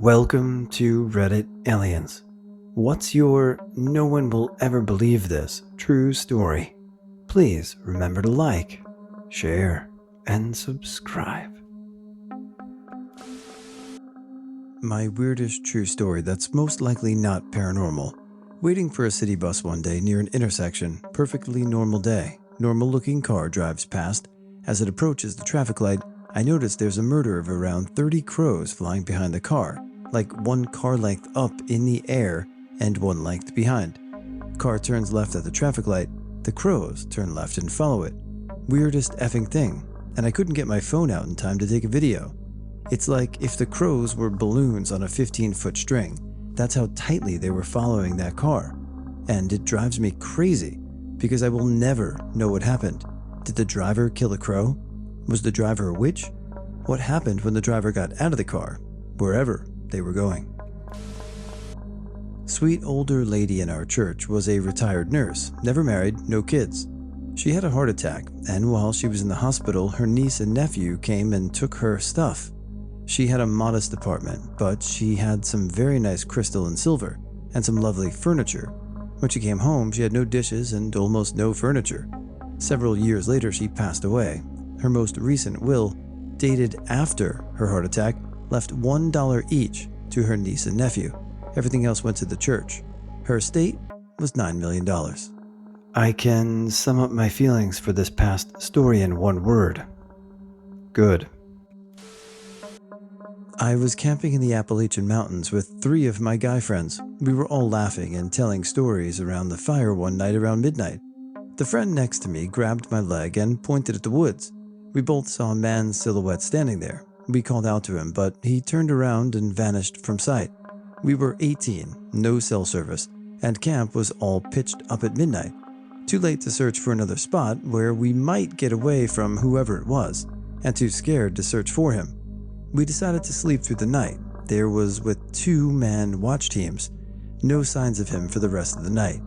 Welcome to Reddit Aliens. What's your no one will ever believe this true story? Please remember to like, share, and subscribe. My weirdest true story that's most likely not paranormal. Waiting for a city bus one day near an intersection, perfectly normal day. Normal looking car drives past. As it approaches the traffic light, I notice there's a murder of around 30 crows flying behind the car, like one car length up in the air and one length behind. Car turns left at the traffic light, the crows turn left and follow it. Weirdest effing thing, and I couldn't get my phone out in time to take a video. It's like if the crows were balloons on a 15-foot string. That's how tightly they were following that car. And it drives me crazy, because I will never know what happened. Did the driver kill the crow? Was the driver a witch? What happened when the driver got out of the car, wherever they were going? Sweet older lady in our church was a retired nurse, never married, no kids. She had a heart attack, and while she was in the hospital, her niece and nephew came and took her stuff. She had a modest apartment, but she had some very nice crystal and silver, and some lovely furniture. When she came home, she had no dishes and almost no furniture. Several years later, she passed away. Her most recent will, dated after her heart attack, left $1 each to her niece and nephew. Everything else went to the church. Her estate was $9 million. I can sum up my feelings for this past story in one word. Good. I was camping in the Appalachian Mountains with 3 of my guy friends. We were all laughing and telling stories around the fire one night around midnight. The friend next to me grabbed my leg and pointed at the woods. We both saw a man's silhouette standing there. We called out to him, but he turned around and vanished from sight. We were 18, no cell service, and camp was all pitched up at midnight. Too late to search for another spot where we might get away from whoever it was, and too scared to search for him. We decided to sleep through the night. There was with 2-man watch teams. No signs of him for the rest of the night.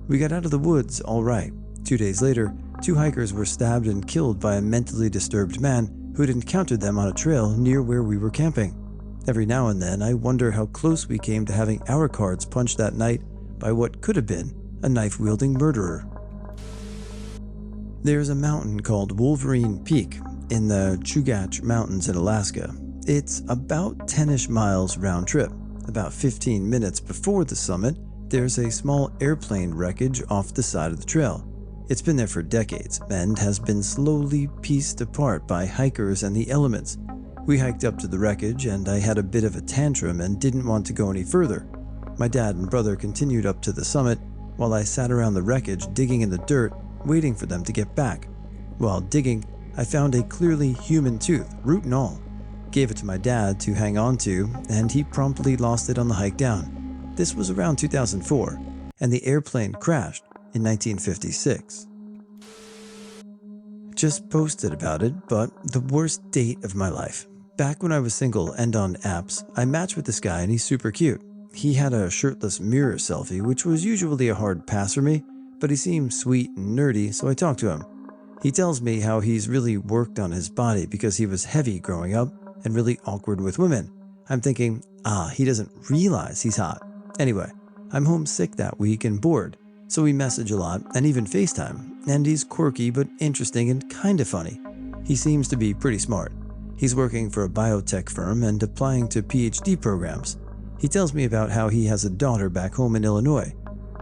We got out of the woods all right. 2 days later, 2 hikers were stabbed and killed by a mentally disturbed man who had encountered them on a trail near where we were camping. Every now and then, I wonder how close we came to having our cards punched that night by what could have been a knife-wielding murderer. There's a mountain called Wolverine Peak in the Chugach Mountains in Alaska. It's about 10-ish miles round trip. About 15 minutes before the summit, there's a small airplane wreckage off the side of the trail. It's been there for decades and has been slowly pieced apart by hikers and the elements. We hiked up to the wreckage and I had a bit of a tantrum and didn't want to go any further. My dad and brother continued up to the summit while I sat around the wreckage digging in the dirt, waiting for them to get back. While digging, I found a clearly human tooth, root and all. Gave it to my dad to hang on to, and he promptly lost it on the hike down. This was around 2004, and the airplane crashed in 1956. Just posted about it, but the worst date of my life. Back when I was single and on apps, I matched with this guy and he's super cute. He had a shirtless mirror selfie, which was usually a hard pass for me, but he seemed sweet and nerdy, so I talked to him. He tells me how he's really worked on his body because he was heavy growing up and really awkward with women. I'm thinking, he doesn't realize he's hot. Anyway, I'm homesick that week and bored, so we message a lot and even FaceTime, and he's quirky but interesting and kinda funny. He seems to be pretty smart. He's working for a biotech firm and applying to PhD programs. He tells me about how he has a daughter back home in Illinois,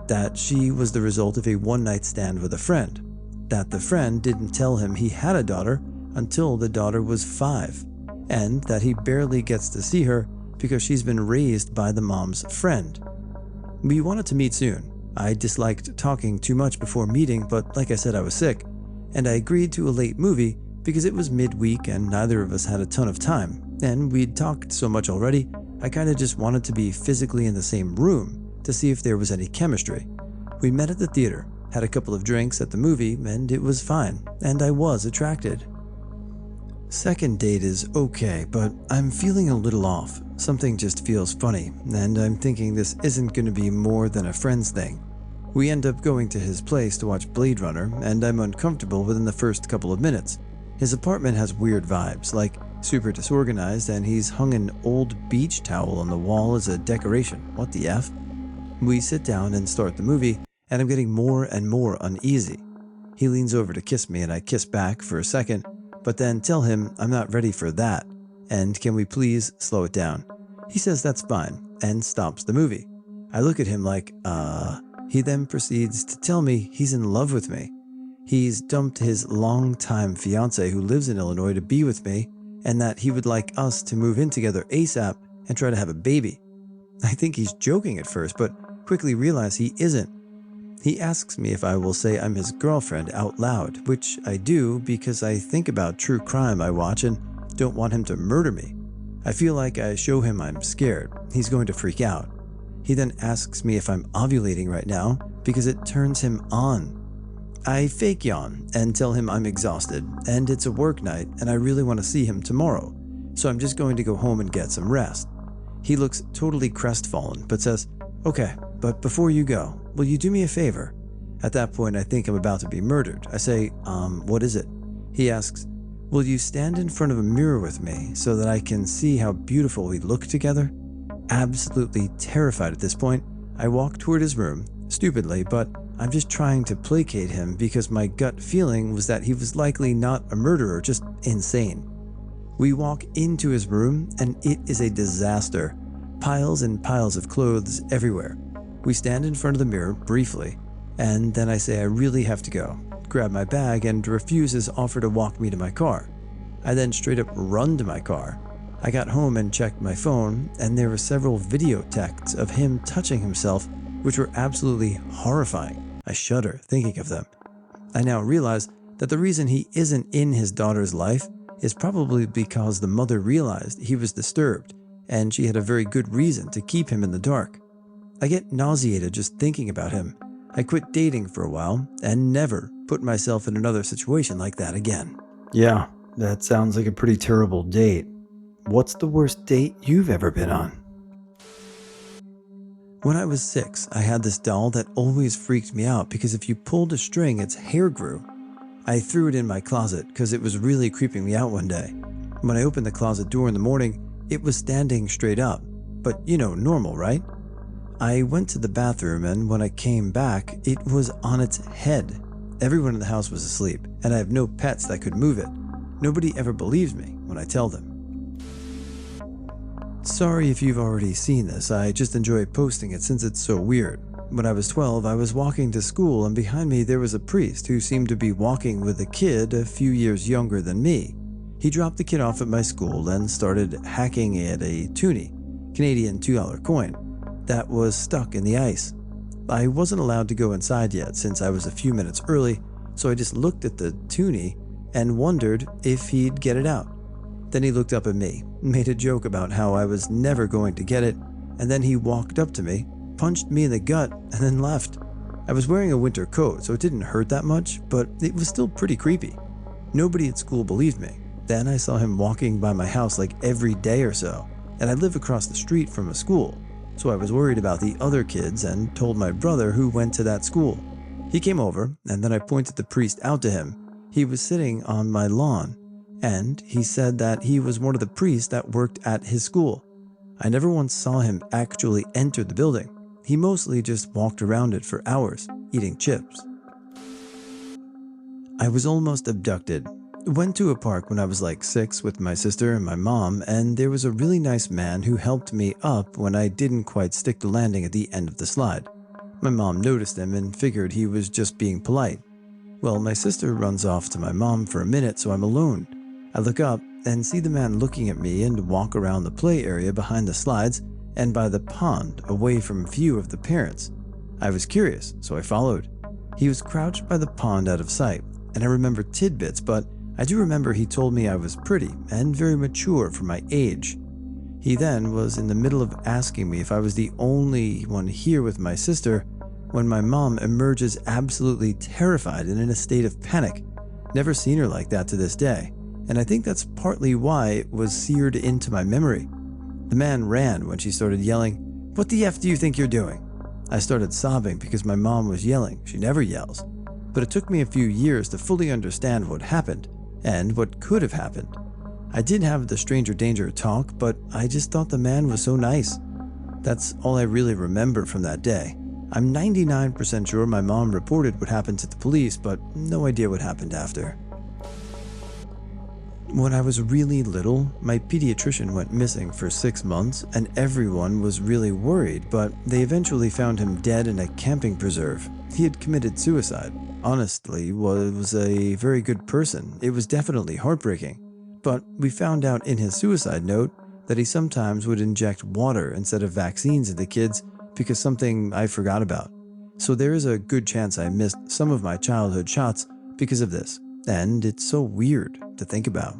that she was the result of a one-night stand with a friend, that the friend didn't tell him he had a daughter until the daughter was 5, and that he barely gets to see her because she's been raised by the mom's friend. We wanted to meet soon. I disliked talking too much before meeting, but like I said, I was sick, and I agreed to a late movie because it was midweek and neither of us had a ton of time, and we'd talked so much already, I kinda just wanted to be physically in the same room to see if there was any chemistry. We met at the theater, had a couple of drinks at the movie, and it was fine, and I was attracted. Second date is okay, but I'm feeling a little off. Something just feels funny, and I'm thinking this isn't going to be more than a friends thing. We end up going to his place to watch Blade Runner, and I'm uncomfortable within the first couple of minutes. His apartment has weird vibes, like super disorganized, and he's hung an old beach towel on the wall as a decoration. What the F? We sit down and start the movie, and I'm getting more and more uneasy. He leans over to kiss me, and I kiss back for a second, but then tell him I'm not ready for that, and can we please slow it down? He says that's fine, and stops the movie. I look at him like, He then proceeds to tell me he's in love with me. He's dumped his longtime fiance who lives in Illinois to be with me, and that he would like us to move in together ASAP and try to have a baby. I think he's joking at first, but quickly realize he isn't. He asks me if I will say I'm his girlfriend out loud, which I do because I think about true crime I watch and don't want him to murder me. I feel like I show him I'm scared. He's going to freak out. He then asks me if I'm ovulating right now because it turns him on. I fake yawn and tell him I'm exhausted and it's a work night and I really want to see him tomorrow, so I'm just going to go home and get some rest. He looks totally crestfallen but says, "Okay, but before you go, will you do me a favor?" At that point, I think I'm about to be murdered. I say, what is it? He asks, "Will you stand in front of a mirror with me so that I can see how beautiful we look together?" Absolutely terrified at this point, I walk toward his room, stupidly, but I'm just trying to placate him because my gut feeling was that he was likely not a murderer, just insane. We walk into his room and it is a disaster. Piles and piles of clothes everywhere. We stand in front of the mirror briefly, and then I say I really have to go, grab my bag, and refuse his offer to walk me to my car. I then straight up run to my car. I got home and checked my phone, and there were several video texts of him touching himself, which were absolutely horrifying. I shudder thinking of them. I now realize that the reason he isn't in his daughter's life is probably because the mother realized he was disturbed, and she had a very good reason to keep him in the dark. I get nauseated just thinking about him. I quit dating for a while and never put myself in another situation like that again. Yeah, that sounds like a pretty terrible date. What's the worst date you've ever been on? When I was 6, I had this doll that always freaked me out because if you pulled a string, its hair grew. I threw it in my closet because it was really creeping me out one day. When I opened the closet door in the morning, it was standing straight up. But normal, right? I went to the bathroom and when I came back, it was on its head. Everyone in the house was asleep and I have no pets that could move it. Nobody ever believes me when I tell them. Sorry if you've already seen this, I just enjoy posting it since it's so weird. When I was 12, I was walking to school and behind me there was a priest who seemed to be walking with a kid a few years younger than me. He dropped the kid off at my school and started hacking at a toonie, Canadian $2 coin, that was stuck in the ice. I wasn't allowed to go inside yet since I was a few minutes early, so I just looked at the toonie and wondered if he'd get it out. Then he looked up at me, made a joke about how I was never going to get it, and then he walked up to me, punched me in the gut, and then left. I was wearing a winter coat, so it didn't hurt that much, but it was still pretty creepy. Nobody at school believed me. Then I saw him walking by my house like every day or so, and I live across the street from a school, so I was worried about the other kids and told my brother who went to that school. He came over, and then I pointed the priest out to him. He was sitting on my lawn, and he said that he was one of the priests that worked at his school. I never once saw him actually enter the building. He mostly just walked around it for hours, eating chips. I was almost abducted. Went to a park when I was like 6 with my sister and my mom, and there was a really nice man who helped me up when I didn't quite stick the landing at the end of the slide. My mom noticed him and figured he was just being polite. Well, my sister runs off to my mom for a minute, so I'm alone. I look up and see the man looking at me and walk around the play area behind the slides and by the pond away from view of the parents. I was curious, so I followed. He was crouched by the pond out of sight, and I remember tidbits, but I do remember he told me I was pretty and very mature for my age. He then was in the middle of asking me if I was the only one here with my sister when my mom emerges absolutely terrified and in a state of panic. Never seen her like that to this day, and I think that's partly why it was seared into my memory. The man ran when she started yelling, "What the F do you think you're doing?" I started sobbing because my mom was yelling. She never yells. But it took me a few years to fully understand what happened and what could have happened. I did have the stranger danger talk, but I just thought the man was so nice. That's all I really remember from that day. I'm 99% sure my mom reported what happened to the police, but no idea what happened after. When I was really little, my pediatrician went missing for 6 months and everyone was really worried, but they eventually found him dead in a camping preserve. He had committed suicide. Honestly, was a very good person. It was definitely heartbreaking. But we found out in his suicide note that he sometimes would inject water instead of vaccines into kids because something I forgot about. So there is a good chance I missed some of my childhood shots because of this. And it's so weird to think about.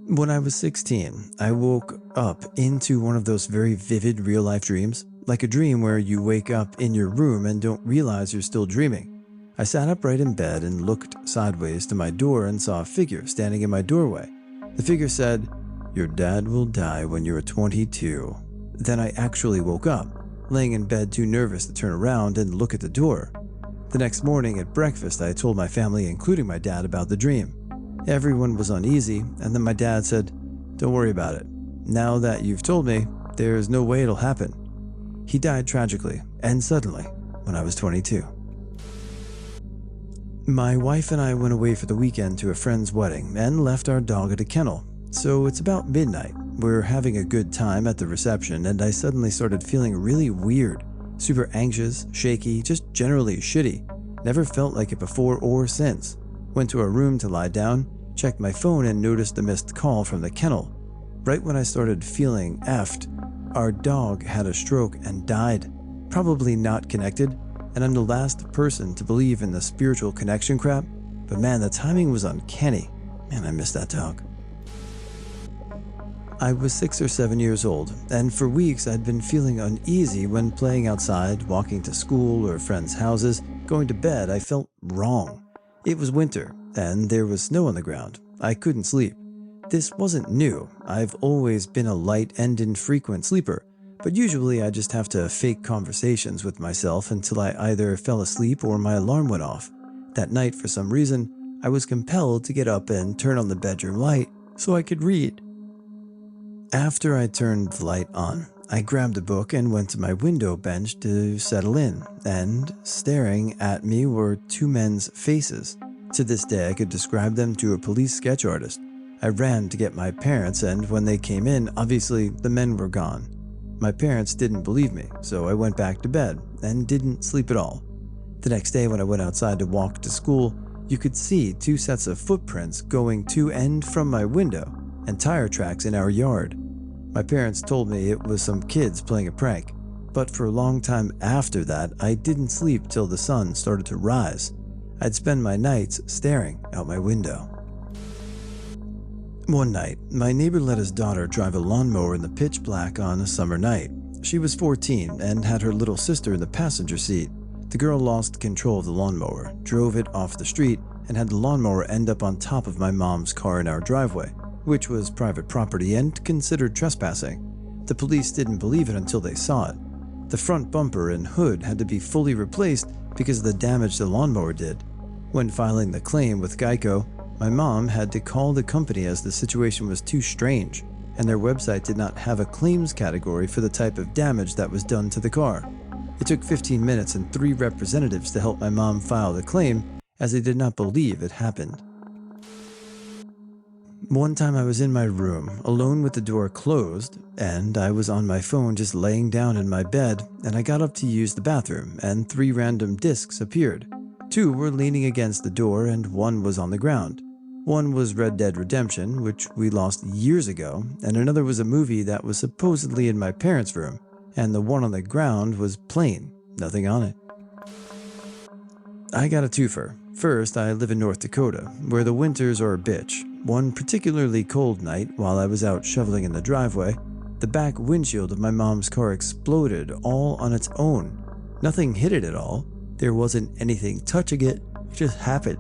When I was 16, I woke up into one of those very vivid real-life dreams, like a dream where you wake up in your room and don't realize you're still dreaming. I sat upright in bed and looked sideways to my door and saw a figure standing in my doorway. The figure said, "Your dad will die when you're 22. Then I actually woke up, laying in bed too nervous to turn around and look at the door. The next morning at breakfast, I told my family, including my dad, about the dream. Everyone was uneasy, and then my dad said, "Don't worry about it. Now that you've told me, there's no way it'll happen." He died tragically and suddenly when I was 22. My wife and I went away for the weekend to a friend's wedding and left our dog at a kennel. So it's about midnight. We're having a good time at the reception, and I suddenly started feeling really weird. Super anxious, shaky, just generally shitty. Never felt like it before or since. Went to our room to lie down, checked my phone and noticed a missed call from the kennel. Right when I started feeling effed, our dog had a stroke and died. Probably not connected, and I'm the last person to believe in the spiritual connection crap, but man, the timing was uncanny. Man, I miss that dog. I was 6 or 7 years old, and for weeks I'd been feeling uneasy when playing outside, walking to school or friends' houses. Going to bed, I felt wrong. It was winter, and there was snow on the ground. I couldn't sleep. This wasn't new. I've always been a light and infrequent sleeper, but usually I just have to fake conversations with myself until I either fell asleep or my alarm went off. That night, for some reason, I was compelled to get up and turn on the bedroom light so I could read. After I turned the light on, I grabbed a book and went to my window bench to settle in, and staring at me were two men's faces. To this day, I could describe them to a police sketch artist. I ran to get my parents, and when they came in, obviously the men were gone. My parents didn't believe me, so I went back to bed and didn't sleep at all. The next day when I went outside to walk to school, you could see two sets of footprints going to and from my window and tire tracks in our yard. My parents told me it was some kids playing a prank, but for a long time after that, I didn't sleep till the sun started to rise. I'd spend my nights staring out my window. One night, my neighbor let his daughter drive a lawnmower in the pitch black on a summer night. She was 14 and had her little sister in the passenger seat. The girl lost control of the lawnmower, drove it off the street, and had the lawnmower end up on top of my mom's car in our driveway, which was private property and considered trespassing. The police didn't believe it until they saw it. The front bumper and hood had to be fully replaced because of the damage the lawnmower did. When filing the claim with Geico, my mom had to call the company as the situation was too strange, and their website did not have a claims category for the type of damage that was done to the car. It took 15 minutes and 3 representatives to help my mom file the claim, as they did not believe it happened. One time I was in my room, alone with the door closed, and I was on my phone just laying down in my bed, and I got up to use the bathroom, and 3 random discs appeared. 2 were leaning against the door, and 1 was on the ground. One was Red Dead Redemption, which we lost years ago, and another was a movie that was supposedly in my parents' room, and the one on the ground was plain, nothing on it. I got a twofer. First, I live in North Dakota, where the winters are a bitch. One particularly cold night, while I was out shoveling in the driveway, the back windshield of my mom's car exploded all on its own. Nothing hit it at all. There wasn't anything touching it. It just happened.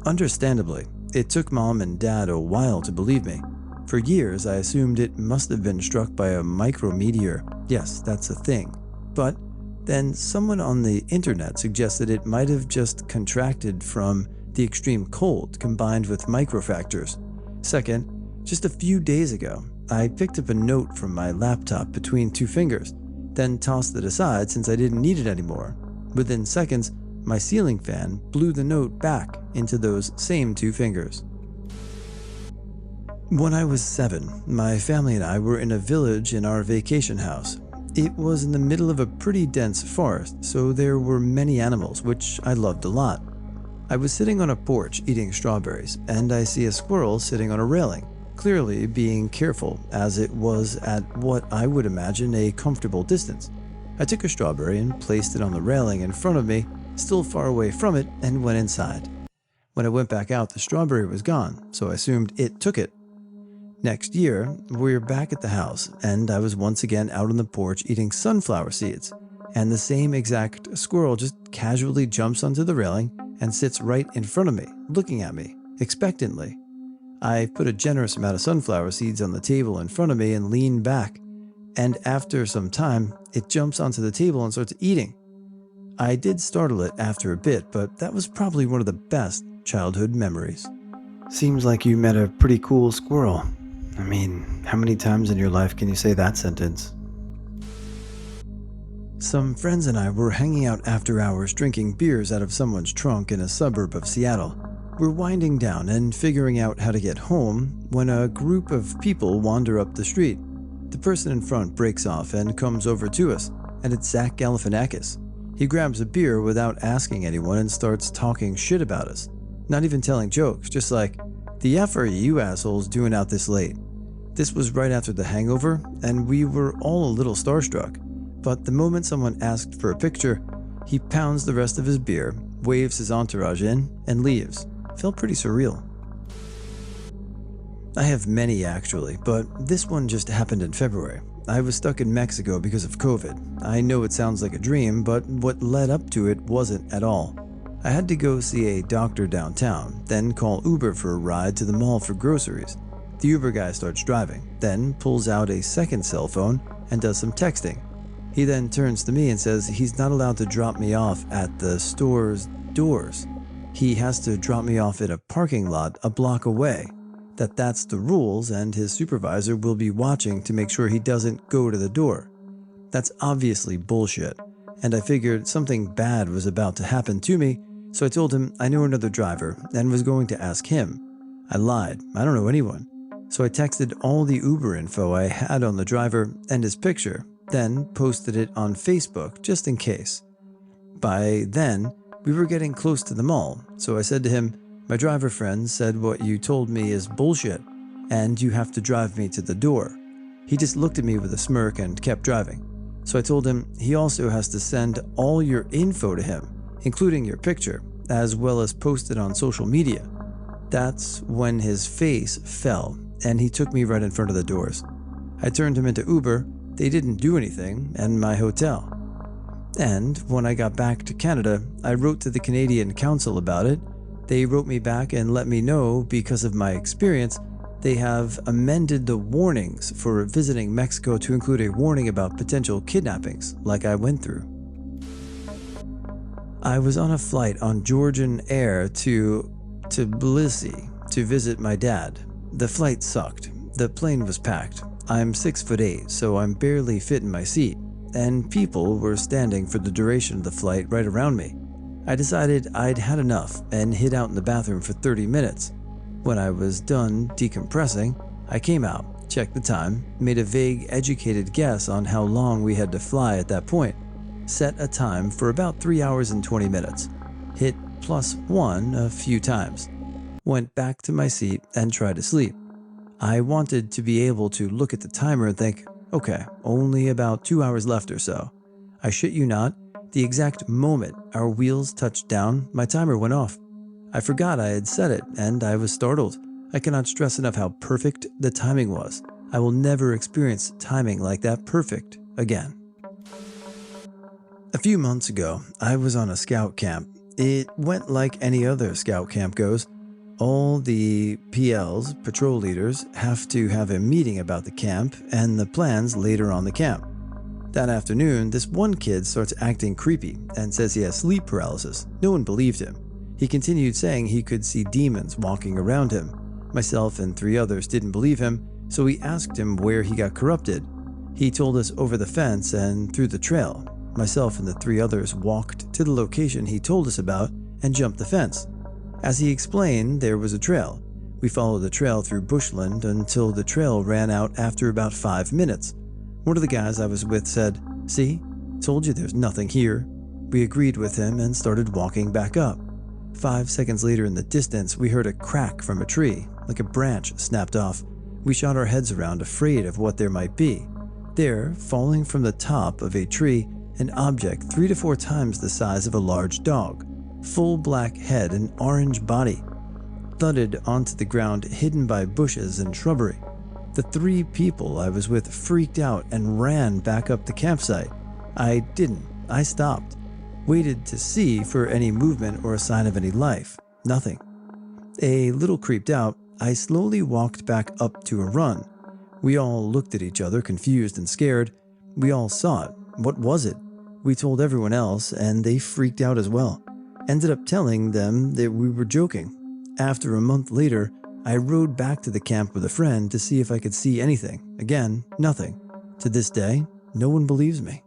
Understandably, it took Mom and Dad a while to believe me. For years, I assumed it must have been struck by a micrometeor. Yes, that's a thing. But then someone on the internet suggested it might have just contracted from the extreme cold combined with microfractures. Second, just a few days ago, I picked up a note from my laptop between two fingers, then tossed it aside since I didn't need it anymore. Within seconds, my ceiling fan blew the note back into those same two fingers. When I was 7, my family and I were in a village in our vacation house. It was in the middle of a pretty dense forest, so there were many animals, which I loved a lot. I was sitting on a porch eating strawberries, and I see a squirrel sitting on a railing, clearly being careful as it was at what I would imagine a comfortable distance. I took a strawberry and placed it on the railing in front of me, still far away from it, and went inside. When I went back out, the strawberry was gone, so I assumed it took it. Next year, we were back at the house, and I was once again out on the porch eating sunflower seeds, and the same exact squirrel just casually jumps onto the railing and sits right in front of me, looking at me, expectantly. I put a generous amount of sunflower seeds on the table in front of me and lean back, and after some time, it jumps onto the table and starts eating. I did startle it after a bit, but that was probably one of the best childhood memories. Seems like you met a pretty cool squirrel. I mean, how many times in your life can you say that sentence? Some friends and I were hanging out after hours drinking beers out of someone's trunk in a suburb of Seattle. We're winding down and figuring out how to get home when a group of people wander up the street. The person in front breaks off and comes over to us, and it's Zach Galifianakis. He grabs a beer without asking anyone and starts talking shit about us. Not even telling jokes, just like, "The F are you assholes doing out this late?" This was right after the hangover, and we were all a little starstruck. But the moment someone asked for a picture, he pounds the rest of his beer, waves his entourage in, and leaves. Felt pretty surreal. I have many actually, but this one just happened in February. I was stuck in Mexico because of COVID. I know it sounds like a dream, but what led up to it wasn't at all. I had to go see a doctor downtown, then call Uber for a ride to the mall for groceries. The Uber guy starts driving, then pulls out a second cell phone and does some texting. He then turns to me and says he's not allowed to drop me off at the store's doors. He has to drop me off at a parking lot a block away. That's the rules, and his supervisor will be watching to make sure he doesn't go to the door. That's obviously bullshit, and I figured something bad was about to happen to me, so I told him I knew another driver and was going to ask him. I lied, I don't know anyone. So I texted all the Uber info I had on the driver and his picture, then posted it on Facebook just in case. By then, we were getting close to the mall, so I said to him, "My driver friend said what you told me is bullshit, and you have to drive me to the door." He just looked at me with a smirk and kept driving. So I told him he also has to send all your info to him, including your picture, as well as post it on social media. That's when his face fell, and he took me right in front of the doors. I turned him into Uber, they didn't do anything, and my hotel. And when I got back to Canada, I wrote to the Canadian Council about it. They wrote me back and let me know because of my experience, they have amended the warnings for visiting Mexico to include a warning about potential kidnappings, like I went through. I was on a flight on Georgian Air to Tbilisi to visit my dad. The flight sucked. The plane was packed. I'm 6'8", so I'm barely fit in my seat, and people were standing for the duration of the flight right around me. I decided I'd had enough and hid out in the bathroom for 30 minutes. When I was done decompressing, I came out, checked the time, made a vague, educated guess on how long we had to fly at that point, set a time for about 3 hours and 20 minutes, hit +1 a few times, went back to my seat and tried to sleep. I wanted to be able to look at the timer and think, okay, only about 2 hours left or so. I shit you not, the exact moment our wheels touched down, my timer went off. I forgot I had set it, and I was startled. I cannot stress enough how perfect the timing was. I will never experience timing like that perfect again. A few months ago, I was on a scout camp. It went like any other scout camp goes. All the PLs, patrol leaders, have to have a meeting about the camp and the plans later on the camp. That afternoon, this one kid starts acting creepy and says he has sleep paralysis. No one believed him. He continued saying he could see demons walking around him. Myself and 3 others didn't believe him, so we asked him where he got corrupted. He told us over the fence and through the trail. Myself and the 3 others walked to the location he told us about and jumped the fence. As he explained, there was a trail. We followed the trail through bushland until the trail ran out after about 5 minutes. One of the guys I was with said, "See, told you there's nothing here." We agreed with him and started walking back up. 5 seconds later in the distance, we heard a crack from a tree, like a branch snapped off. We shot our heads around, afraid of what there might be. There, falling from the top of a tree, an object 3 to 4 times the size of a large dog, full black head and orange body, thudded onto the ground hidden by bushes and shrubbery. The 3 people I was with freaked out and ran back up the campsite. I didn't. I stopped. Waited to see for any movement or a sign of any life. Nothing. A little creeped out, I slowly walked back up to a run. We all looked at each other, confused and scared. We all saw it. What was it? We told everyone else, and they freaked out as well. Ended up telling them that we were joking. After a month later, I rode back to the camp with a friend to see if I could see anything. Again, nothing. To this day, no one believes me.